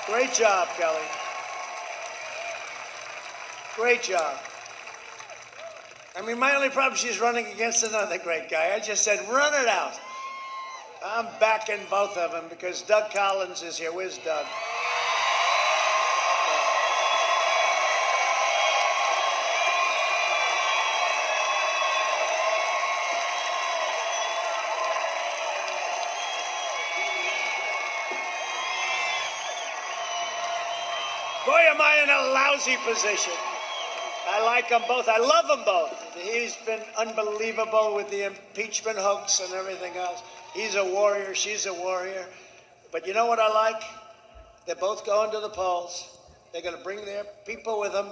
Great job, Kelly. Great job. I mean, my only problem, she's running against another great guy. I just said, run it out. I'm backing both of them because Doug Collins is here. Where's Doug? Boy, am I in a lousy position. I like them both. I love them both. He's been unbelievable with the impeachment hoax and everything else. He's a warrior. She's a warrior. But you know what I like? They're both going to the polls. They're going to bring their people with them.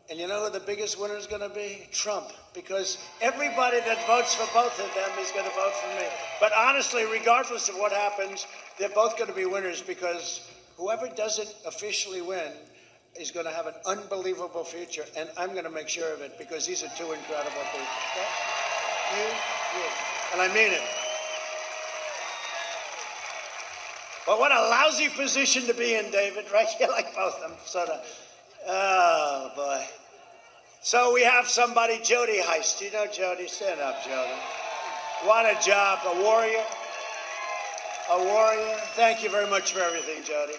And you know who the biggest winner is going to be? Trump. Because everybody that votes for both of them is going to vote for me. But honestly, regardless of what happens, they're both going to be winners because whoever doesn't officially win is going to have an unbelievable future, and I'm going to make sure of it because these are two incredible people. Okay? You. And I mean it. But what a lousy position to be in, David, right? You like both of them, sort of. Oh, boy. So we have somebody, Jody Heist. You know Jody? Stand up, Jody. What a job. A warrior. A warrior. Thank you very much for everything, Jody.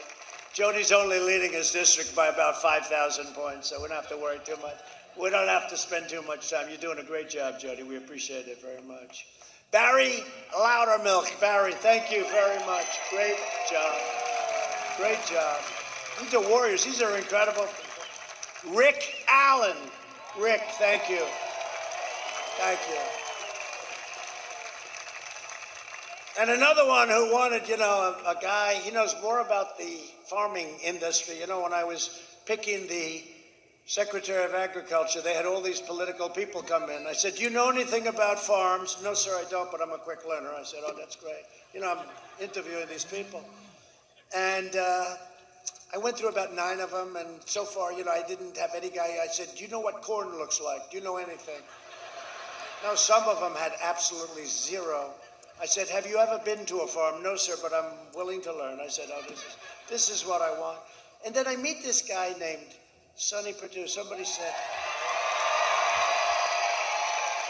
Jody's only leading his district by about 5,000 points, so we don't have to worry too much. We don't have to spend too much time. You're doing a great job, Jody. We appreciate it very much. Barry Loudermilk. Barry, thank you very much. Great job. Great job. These are warriors. These are incredible. Rick Allen. Rick, thank you. Thank you. And another one who wanted, a guy, he knows more about the farming industry. You know, when I was picking the Secretary of Agriculture, they had all these political people come in. I said, do you know anything about farms? No, sir, I don't, but I'm a quick learner. I said, oh, that's great. I'm interviewing these people. And I went through about 9 of them, and so far, I didn't have any guy. I said, do you know what corn looks like? Do you know anything? No, some of them had absolutely zero. I said, have you ever been to a farm? No, sir, but I'm willing to learn. I said, oh, this is what I want. And then I meet this guy named Sonny Perdue. Somebody said,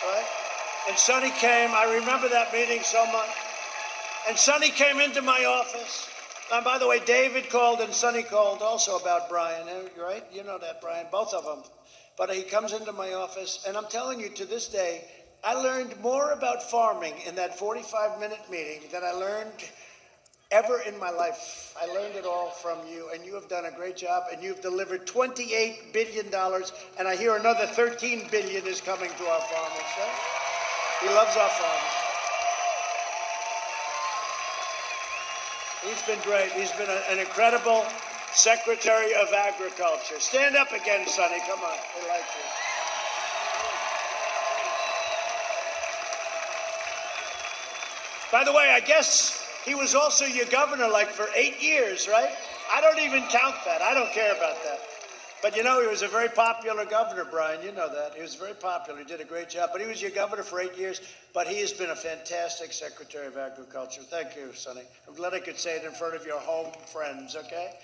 right? And Sonny came. I remember that meeting so much. And Sonny came into my office. And by the way, David called and Sonny called also about Brian, right? You know that, Brian, both of them. But he comes into my office, and I'm telling you, to this day, I learned more about farming in that 45-minute meeting than I learned ever in my life. I learned it all from you, and you have done a great job, and you've delivered $28 billion, and I hear another $13 billion is coming to our farmers. Right? He loves our farmers. He's been great. He's been an incredible Secretary of Agriculture. Stand up again, Sonny. Come on. We like you. By the way, I guess he was also your governor for 8 years, right? I don't even count that. I don't care about that. But he was a very popular governor, Brian. You know that. He was very popular. He did a great job. But he was your governor for 8 years. But he has been a fantastic Secretary of Agriculture. Thank you, Sonny. I'm glad I could say it in front of your home friends, okay?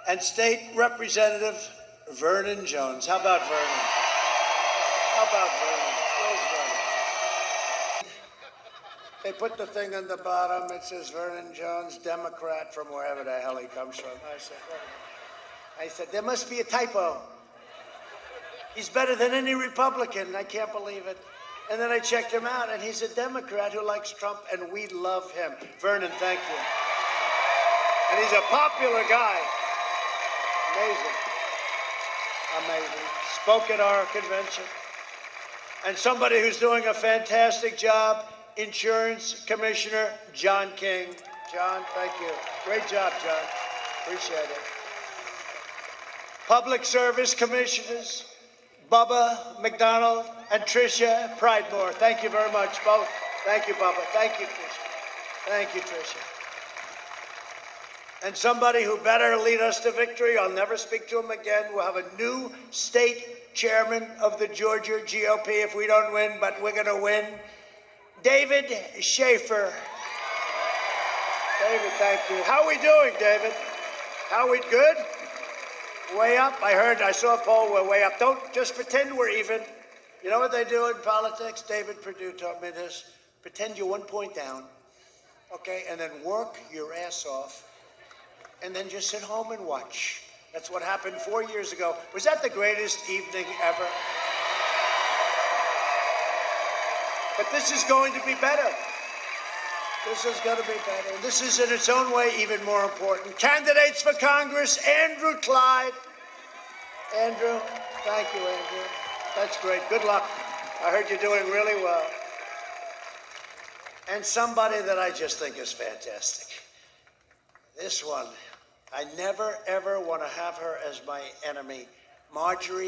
And State Representative Vernon Jones. How about Vernon? How about Vernon? Where's Vernon? They put the thing on the bottom. It says Vernon Jones, Democrat from wherever the hell he comes from. I said, there must be a typo. He's better than any Republican. I can't believe it. And then I checked him out, and he's a Democrat who likes Trump, and we love him. Vernon, thank you. And he's a popular guy. Amazing. Amazing. Spoke at our convention. And somebody who's doing a fantastic job, Insurance Commissioner John King. John, thank you. Great job, John. Appreciate it. Public Service Commissioners, Bubba McDonald and Tricia Pridemore. Thank you very much, both. Thank you, Bubba. Thank you, Tricia. Thank you, Tricia. And somebody who better lead us to victory, I'll never speak to him again. We'll have a new state chairman of the Georgia GOP if we don't win, but we're going to win. David Schaefer. David, thank you. How are we doing, David? How we good? Way up. I saw a poll. We're way up. Don't just pretend we're even. You know what they do in politics? David Perdue taught me this. Pretend you're 1 point down, okay, and then work your ass off, and then just sit home and watch. That's what happened 4 years ago. Was that the greatest evening ever? But this is going to be better. This is going to be better. This is, in its own way, even more important. Candidates for Congress, Andrew Clyde. Andrew, thank you, Andrew. That's great. Good luck. I heard you're doing really well. And somebody that I just think is fantastic. This one, I never, ever want to have her as my enemy, Marjorie.